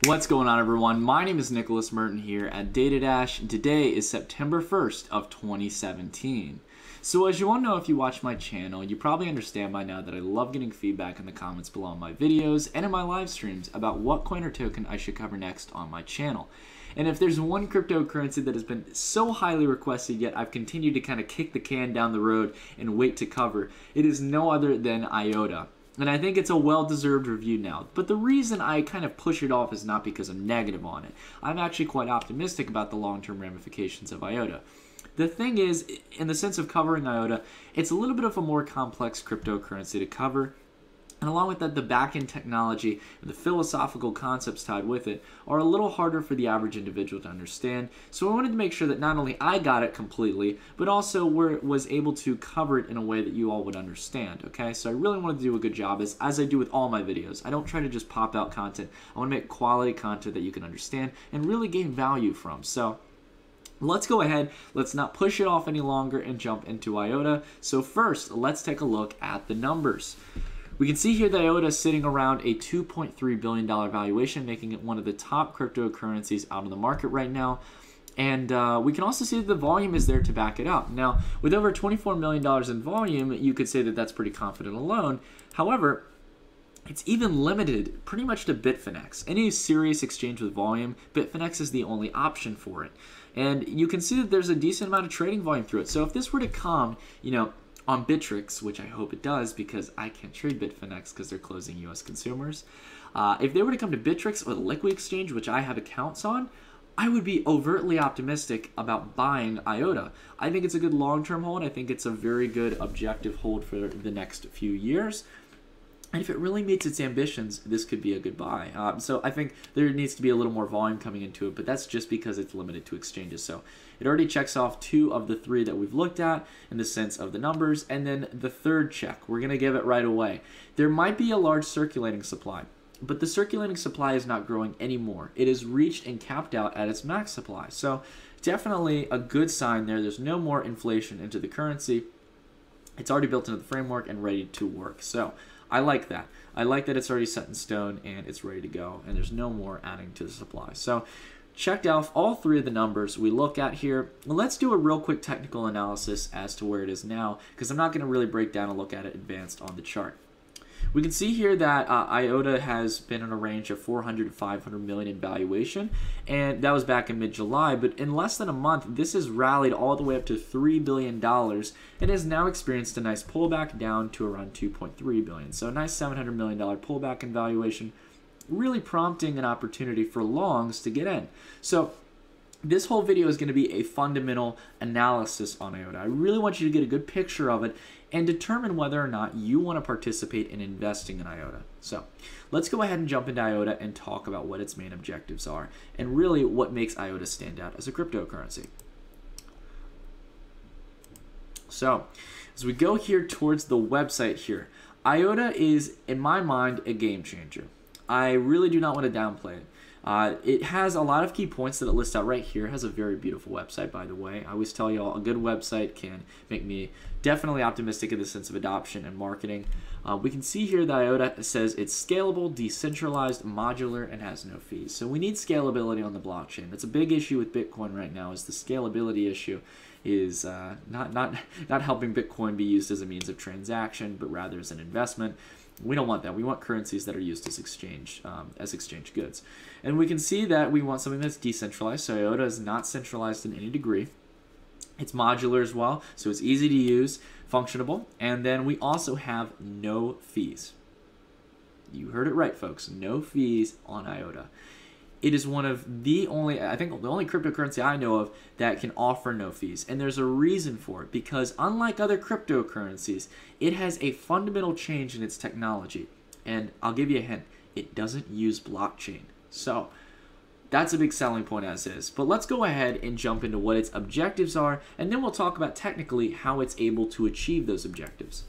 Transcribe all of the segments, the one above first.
What's going on, everyone? My name is Nicholas Merton here at DataDash. Today is September 1st of 2017. So as you all know, if you watch my channel, you probably understand by now that I love getting feedback in the comments below on my videos and in my live streams about what coin or token I should cover next on my channel. And if there's one cryptocurrency that has been so highly requested, yet I've continued to kind of kick the can down the road and wait to cover, it is no other than IOTA. And I think it's a well-deserved review now. But the reason I kind of push it off is not because I'm negative on it. I'm actually quite optimistic about the long-term ramifications of IOTA. The thing is, in the sense of covering IOTA, it's a little bit of a more complex cryptocurrency to cover. And along with that, the back-end technology and the philosophical concepts tied with it are a little harder for the average individual to understand. So I wanted to make sure that not only I got it completely, but also was able to cover it in a way that you all would understand, okay? So I really wanted to do a good job, as I do with all my videos. I don't try to just pop out content. I want to make quality content that you can understand and really gain value from. So let's go ahead, let's not push it off any longer and jump into IOTA. So first, let's take a look at the numbers. We can see here that IOTA is sitting around a $2.3 billion valuation, making it one of the top cryptocurrencies out on the market right now. And we can also see that the volume is there to back it up. Now, with over $24 million in volume, you could say that that's pretty confident alone. However, it's even limited pretty much to Bitfinex. Any serious exchange with volume, Bitfinex is the only option for it. And you can see that there's a decent amount of trading volume through it. So if this were to come, on Bittrex, which I hope it does because I can't trade Bitfinex because they're closing U.S. consumers. If they were to come to Bittrex or the Liquid Exchange, which I have accounts on, I would be overtly optimistic about buying IOTA. I think it's a good long-term hold. I think it's a very good objective hold for the next few years. And if it really meets its ambitions, this could be a good buy. So I think there needs to be a little more volume coming into it, but that's just because it's limited to exchanges. So it already checks off 2 of the 3 that we've looked at in the sense of the numbers. And then the third check, we're going to give it right away. There might be a large circulating supply, but the circulating supply is not growing anymore. It is reached and capped out at its max supply. So definitely a good sign there. There's no more inflation into the currency. It's already built into the framework and ready to work. So I like that. I like that it's already set in stone and it's ready to go, and there's no more adding to the supply. So checked off all 3 of the numbers we look at here. Let's do a real quick technical analysis as to where it is now, because I'm not going to really break down and look at it advanced on the chart. We can see here that IOTA has been in a range of 400 to 500 million in valuation, and that was back in mid-July. But in less than a month, this has rallied all the way up to $3 billion and has now experienced a nice pullback down to around 2.3 billion. So a nice $700 million pullback in valuation, really prompting an opportunity for longs to get in. So this whole video is going to be a fundamental analysis on IOTA. I really want you to get a good picture of it and determine whether or not you want to participate in investing in IOTA. So let's go ahead and jump into IOTA and talk about what its main objectives are and really what makes IOTA stand out as a cryptocurrency. So as we go here towards the website here, IOTA is, in my mind, a game changer. I really do not want to downplay it. It has a lot of key points that it lists out right here. It has a very beautiful website, by the way. I always tell you all, a good website can make me definitely optimistic in the sense of adoption and marketing. We can see here that IOTA says it's scalable, decentralized, modular, and has no fees. So we need scalability on the blockchain. That's a big issue with Bitcoin right now, is the scalability issue is not helping Bitcoin be used as a means of transaction, but rather as an investment. We don't want that. We want currencies that are used as exchange goods. And we can see that we want something that's decentralized. So IOTA is not centralized in any degree. It's modular as well, so it's easy to use, functionable. And then we also have no fees. You heard it right, folks. No fees on IOTA. It is one of the only, I think the only cryptocurrency I know of that can offer no fees. And there's a reason for it, because unlike other cryptocurrencies, it has a fundamental change in its technology. And I'll give you a hint, it doesn't use blockchain. So that's a big selling point as is. But let's go ahead and jump into what its objectives are, and then we'll talk about technically how it's able to achieve those objectives.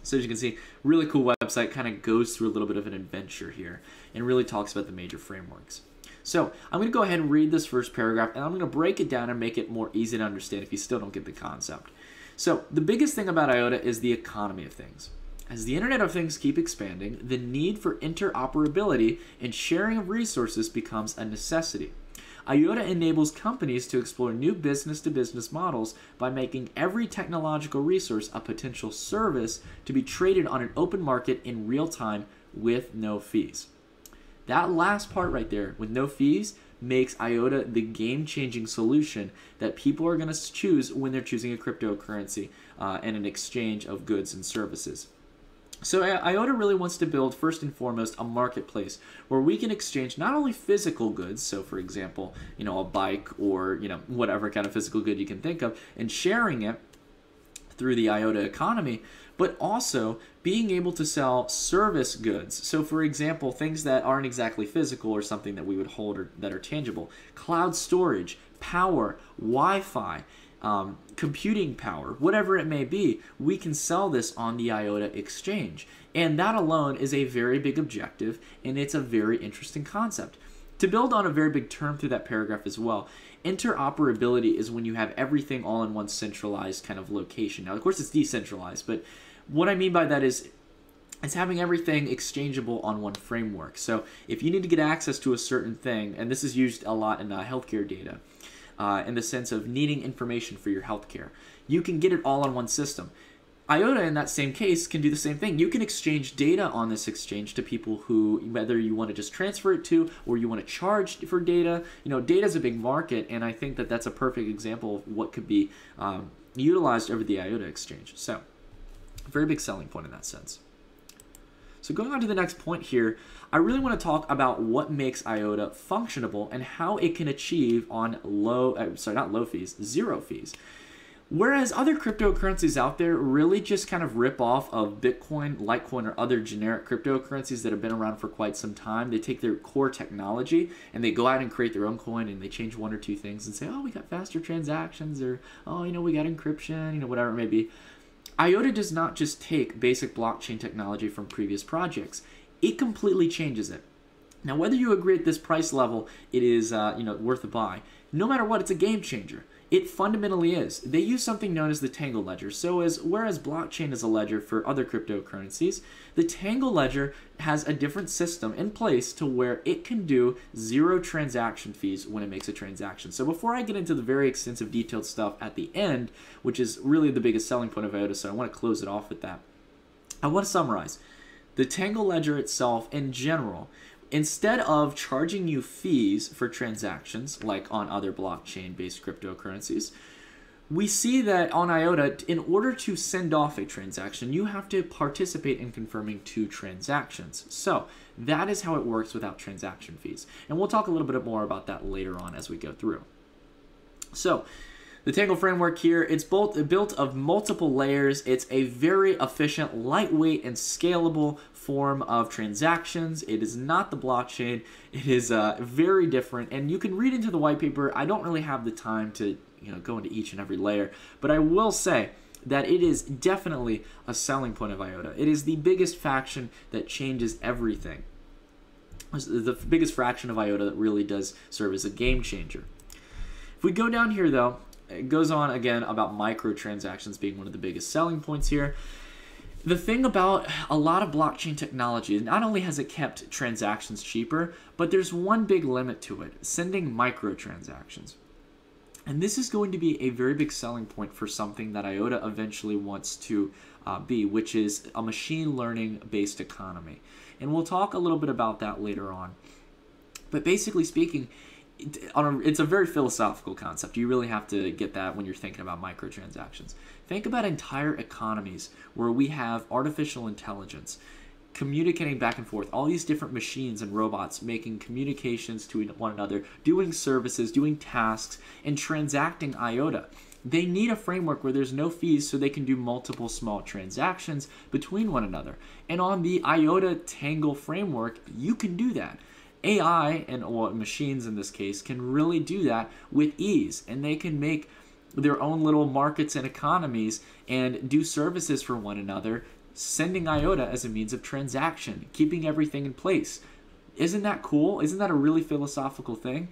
So as you can see, really cool website, kind of goes through a little bit of an adventure here and really talks about the major frameworks. So I'm going to go ahead and read this first paragraph, and I'm going to break it down and make it more easy to understand if you still don't get the concept. So the biggest thing about IOTA is the economy of things. As the Internet of Things keep expanding, the need for interoperability and sharing of resources becomes a necessity. IOTA enables companies to explore new business-to-business models by making every technological resource a potential service to be traded on an open market in real time with no fees. That last part right there, with no fees, makes IOTA the game-changing solution that people are going to choose when they're choosing a cryptocurrency and an exchange of goods and services. So IOTA really wants to build, first and foremost, a marketplace where we can exchange not only physical goods, so for example, a bike or whatever kind of physical good you can think of, and sharing it through the IOTA economy, but also being able to sell service goods. So for example, things that aren't exactly physical or something that we would hold or that are tangible. Cloud storage, power, Wi-Fi, computing power, whatever it may be, we can sell this on the IOTA exchange. And that alone is a very big objective, and it's a very interesting concept. To build on a very big term through that paragraph as well, interoperability is when you have everything all in one centralized kind of location. Now, of course, it's decentralized, but what I mean by that is it's having everything exchangeable on one framework. So if you need to get access to a certain thing, and this is used a lot in healthcare data, in the sense of needing information for your healthcare, you can get it all on one system. IOTA, in that same case, can do the same thing. You can exchange data on this exchange to people who, whether you want to just transfer it to or you want to charge for data. Data is a big market, and I think that that's a perfect example of what could be utilized over the IOTA exchange. So, very big selling point in that sense. So going on to the next point here, I really want to talk about what makes IOTA functionable and how it can achieve on zero fees. Whereas other cryptocurrencies out there really just kind of rip off of Bitcoin, Litecoin, or other generic cryptocurrencies that have been around for quite some time. They take their core technology and they go out and create their own coin, and they change one or two things and say, oh, we got faster transactions, or, oh, we got encryption, whatever it may be. IOTA does not just take basic blockchain technology from previous projects. It completely changes it. Now, whether you agree at this price level it is worth a buy, no matter what, it's a game changer. It fundamentally is. They use something known as the Tangle Ledger. So whereas blockchain is a ledger for other cryptocurrencies, the Tangle Ledger has a different system in place to where it can do zero transaction fees when it makes a transaction. So before I get into the very extensive detailed stuff at the end, which is really the biggest selling point of IOTA, so I want to close it off with that, I want to summarize. The Tangle Ledger itself, in general, instead of charging you fees for transactions like on other blockchain-based cryptocurrencies, we see that on IOTA, in order to send off a transaction, you have to participate in confirming 2 transactions. So that is how it works without transaction fees. And we'll talk a little bit more about that later on as we go through. So the Tangle framework here, it's built of multiple layers. It's a very efficient, lightweight, and scalable form of transactions. It is not the blockchain. It is very different, and you can read into the white paper. I don't really have the time to go into each and every layer, but I will say that it is definitely a selling point of IOTA. It is the biggest faction that changes everything. It's the biggest fraction of IOTA that really does serve as a game changer. If we go down here, though, it goes on again about microtransactions being one of the biggest selling points here. The thing about a lot of blockchain technology, not only has it kept transactions cheaper, but there's one big limit to it: sending microtransactions. And this is going to be a very big selling point for something that IOTA eventually wants to be, which is a machine learning based economy. And we'll talk a little bit about that later on. But basically speaking, it's a very philosophical concept. You really have to get that when you're thinking about microtransactions. Think about entire economies where we have artificial intelligence communicating back and forth, all these different machines and robots making communications to one another, doing services, doing tasks, and transacting IOTA. They need a framework where there's no fees so they can do multiple small transactions between one another. And on the IOTA Tangle framework, you can do that. AI, and machines in this case, can really do that with ease, and they can make their own little markets and economies and do services for one another, sending IOTA as a means of transaction, keeping everything in place. Isn't that cool? Isn't that a really philosophical thing?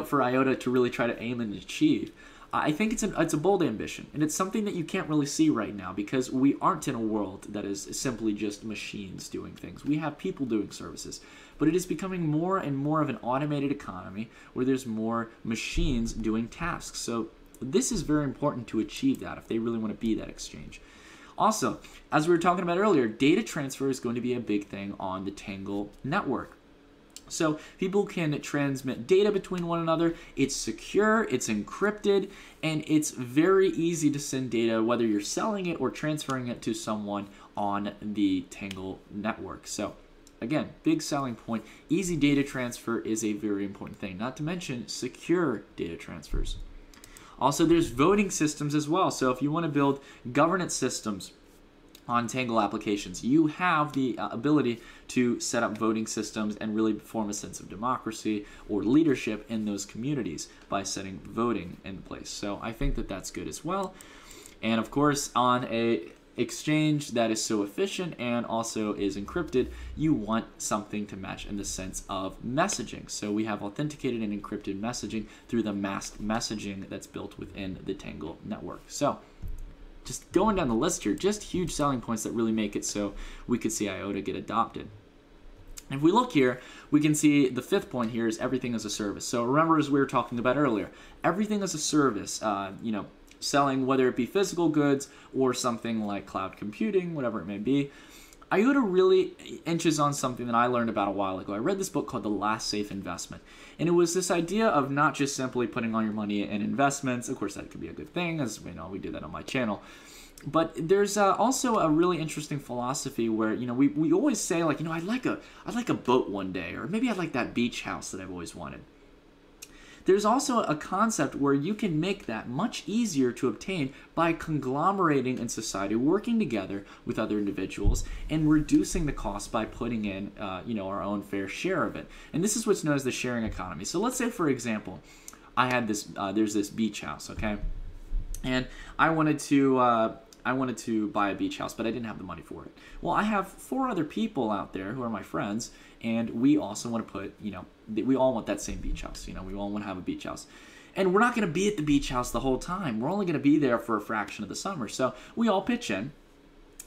For IOTA to really try to aim and achieve. I think it's a bold ambition, and it's something that you can't really see right now because we aren't in a world that is simply just machines doing things. We have people doing services, but it is becoming more and more of an automated economy where there's more machines doing tasks. So this is very important to achieve that if they really want to be that exchange. Also, as we were talking about earlier, data transfer is going to be a big thing on the Tangle network. So people can transmit data between one another. It's secure, it's encrypted, and it's very easy to send data, whether you're selling it or transferring it to someone on the Tangle network. So again, big selling point. Easy data transfer is a very important thing, not to mention secure data transfers. Also, there's voting systems as well. So if you want to build governance systems on Tangle applications, you have the ability to set up voting systems and really form a sense of democracy or leadership in those communities by setting voting in place. So I think that that's good as well. And of course, on a exchange that is so efficient and also is encrypted, you want something to match in the sense of messaging. So we have authenticated and encrypted messaging through the masked messaging that's built within the Tangle network. So just going down the list here, just huge selling points that really make it so we could see IOTA get adopted. And if we look here, we can see the fifth point here is everything as a service. So remember, as we were talking about earlier, everything as a service, selling whether it be physical goods or something like cloud computing, whatever it may be. IOTA really inches on something that I learned about a while ago. I read this book called The Last Safe Investment, and it was this idea of not just simply putting all your money in investments. Of course, that could be a good thing, as we do that on my channel. But there's also a really interesting philosophy where we always say I'd like a boat one day, or maybe I'd like that beach house that I've always wanted. There's also a concept where you can make that much easier to obtain by conglomerating in society, working together with other individuals, and reducing the cost by putting in our own fair share of it. And this is what's known as the sharing economy. So let's say, for example, I had this there's this beach house, okay, and I wanted to buy a beach house, but I didn't have the money for it. Well, I have 4 other people out there who are my friends, and we also want to put, we all want that same beach house. We all want to have a beach house. And we're not going to be at the beach house the whole time. We're only going to be there for a fraction of the summer. So we all pitch in,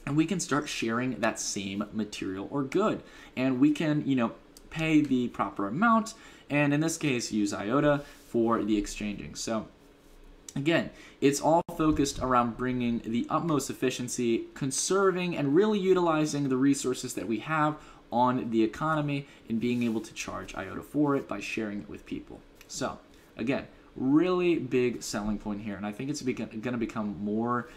and we can start sharing that same material or good. And we can, pay the proper amount, and in this case, use IOTA for the exchanging. So again, it's all focused around bringing the utmost efficiency, conserving and really utilizing the resources that we have on the economy and being able to charge IOTA for it by sharing it with people. So again, really big selling point here, and I think it's going to become more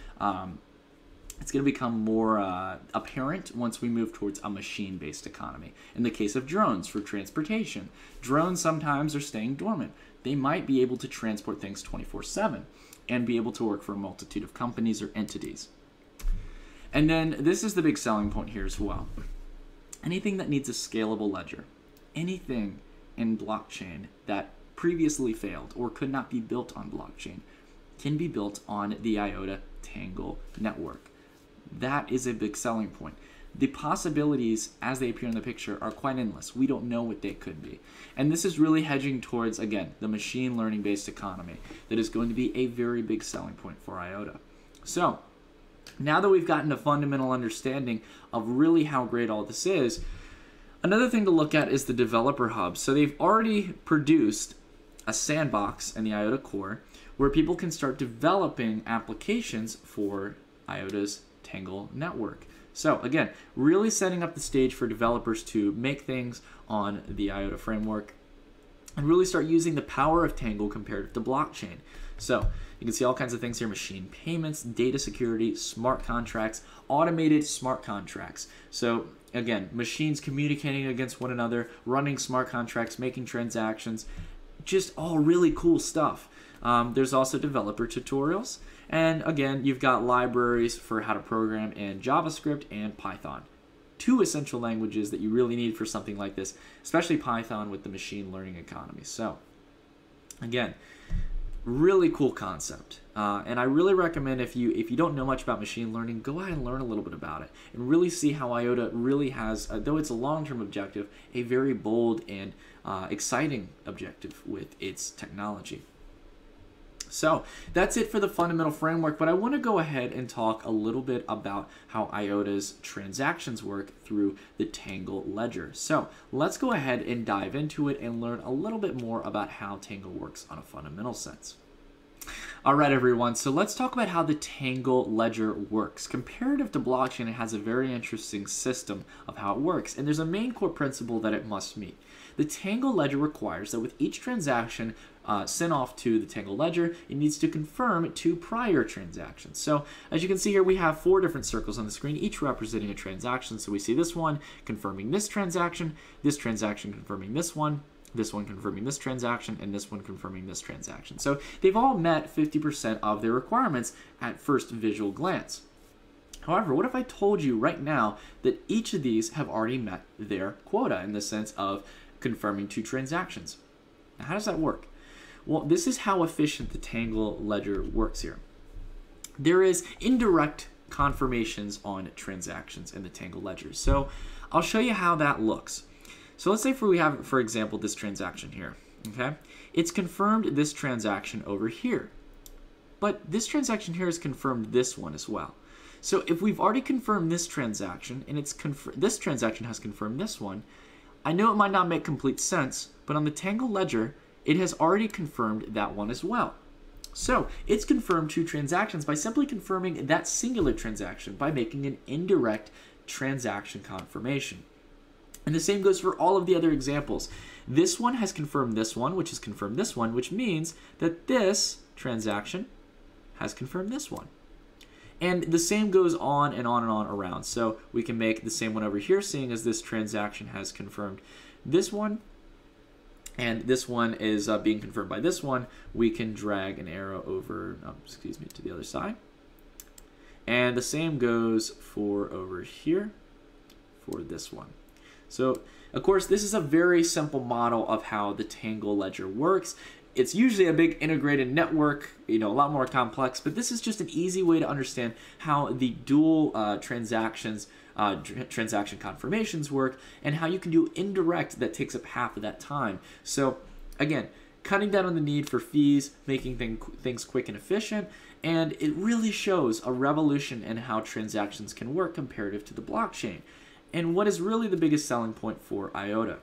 apparent once we move towards a machine-based economy. In the case of drones for transportation, drones sometimes are staying dormant. They might be able to transport things 24/7 and be able to work for a multitude of companies or entities. And then this is the big selling point here as well. Anything that needs a scalable ledger, anything in blockchain that previously failed or could not be built on blockchain can be built on the IOTA Tangle network. That is a big selling point. The possibilities as they appear in the picture are quite endless. We don't know what they could be. And this is really hedging towards, again, the machine learning based economy that is going to be a very big selling point for IOTA. So now that we've gotten a fundamental understanding of really how great all this is, another thing to look at is the developer hub. So they've already produced a sandbox in the IOTA core where people can start developing applications for IOTA's Tangle network. So again, really setting up the stage for developers to make things on the IOTA framework and really start using the power of Tangle compared to blockchain. So you can see all kinds of things here: machine payments, data security, smart contracts, automated smart contracts. So again, machines communicating against one another, running smart contracts, making transactions, just all really cool stuff. There's also developer tutorials. And again, you've got libraries for how to program in JavaScript and Python. 2 essential languages that you really need for something like this, especially Python with the machine learning economy. So again, really cool concept. And I really recommend if you don't know much about machine learning, go out and learn a little bit about it and really see how IOTA really has, though it's a long-term objective, a very bold and exciting objective with its technology. So that's it for the fundamental framework, but I want to go ahead and talk a little bit about how IOTA's transactions work through the Tangle ledger. So let's go ahead and dive into it and learn a little bit more about how Tangle works on a fundamental sense. All right, everyone, so let's talk about how the Tangle ledger works. Comparative to blockchain, it has a very interesting system of how it works, and there's a main core principle that it must meet. The Tangle ledger requires that with each transaction sent off to the Tangle ledger, it needs to confirm 2 prior transactions. So as you can see here, we have 4 different circles on the screen, each representing a transaction. So we see this one confirming this transaction confirming this one confirming this transaction, and this one confirming this transaction. So they've all met 50% of their requirements at first visual glance. However, what if I told you right now that each of these have already met their quota in the sense of confirming 2 transactions? Now, how does that work? Well, this is how efficient the Tangle ledger works here. There is indirect confirmations on transactions in the Tangle ledger. So I'll show you how that looks. So let's say we have, for example, this transaction here, okay? It's confirmed this transaction over here, but this transaction here has confirmed this one as well. So if we've already confirmed this transaction, and this transaction has confirmed this one, I know it might not make complete sense, but on the Tangle ledger, it has already confirmed that one as well. So it's confirmed 2 transactions by simply confirming that singular transaction by making an indirect transaction confirmation. And the same goes for all of the other examples. This one has confirmed this one, which has confirmed this one, which means that this transaction has confirmed this one. And the same goes on and on and on around. So we can make the same one over here, seeing as this transaction has confirmed this one, and this one is being confirmed by this one. We can drag an arrow over, to the other side. And the same goes for over here for this one. So, of course, this is a very simple model of how the Tangle ledger works. It's usually a big integrated network, a lot more complex, but this is just an easy way to understand how the dual transaction confirmations work and how you can do indirect that takes up half of that time. So, again, cutting down on the need for fees, making things quick and efficient, and it really shows a revolution in how transactions can work comparative to the blockchain. And what is really the biggest selling point for IOTA.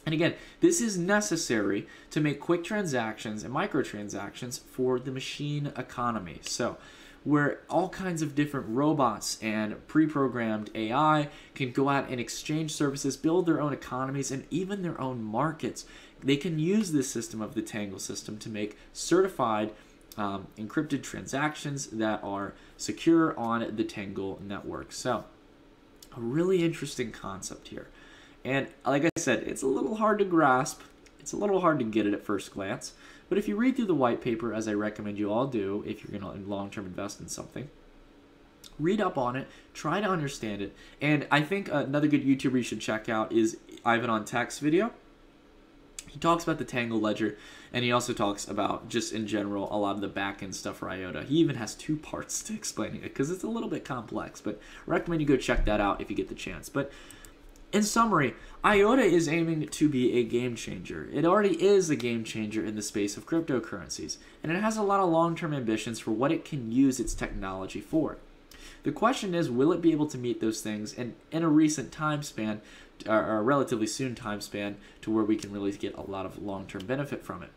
And again, this is necessary to make quick transactions and microtransactions for the machine economy. So where all kinds of different robots and pre-programmed AI can go out and exchange services, build their own economies, and even their own markets. They can use this system of the Tangle system to make certified encrypted transactions that are secure on the Tangle network. So a really interesting concept here. And like I said, it's a little hard to grasp. It's a little hard to get it at first glance. But if you read through the white paper, as I recommend you all do if you're going to long-term invest in something, read up on it, try to understand it. And I think another good YouTuber you should check out is Ivan on Tech's video. He talks about the Tangle ledger, and he also talks about, just in general, a lot of the back-end stuff for IOTA. He even has 2 parts to explaining it because it's a little bit complex, but I recommend you go check that out if you get the chance. But in summary, IOTA is aiming to be a game changer. It already is a game changer in the space of cryptocurrencies, and it has a lot of long-term ambitions for what it can use its technology for. The question is, will it be able to meet those things in a recent time span, or a relatively soon time span, to where we can really get a lot of long-term benefit from it?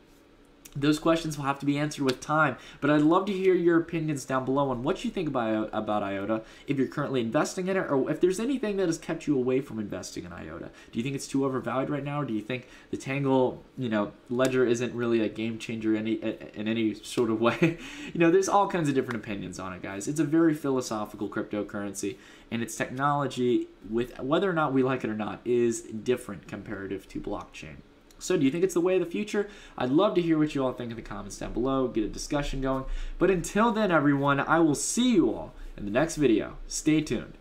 Those questions will have to be answered with time, but I'd love to hear your opinions down below on what you think about IOTA, if you're currently investing in it, or if there's anything that has kept you away from investing in IOTA. Do you think it's too overvalued right now, or do you think the Tangle, ledger isn't really a game changer in any sort of way? There's all kinds of different opinions on it, guys. It's a very philosophical cryptocurrency, and its technology, with whether or not we like it or not, is different comparative to blockchain. So do you think it's the way of the future? I'd love to hear what you all think in the comments down below, get a discussion going. But until then, everyone, I will see you all in the next video. Stay tuned.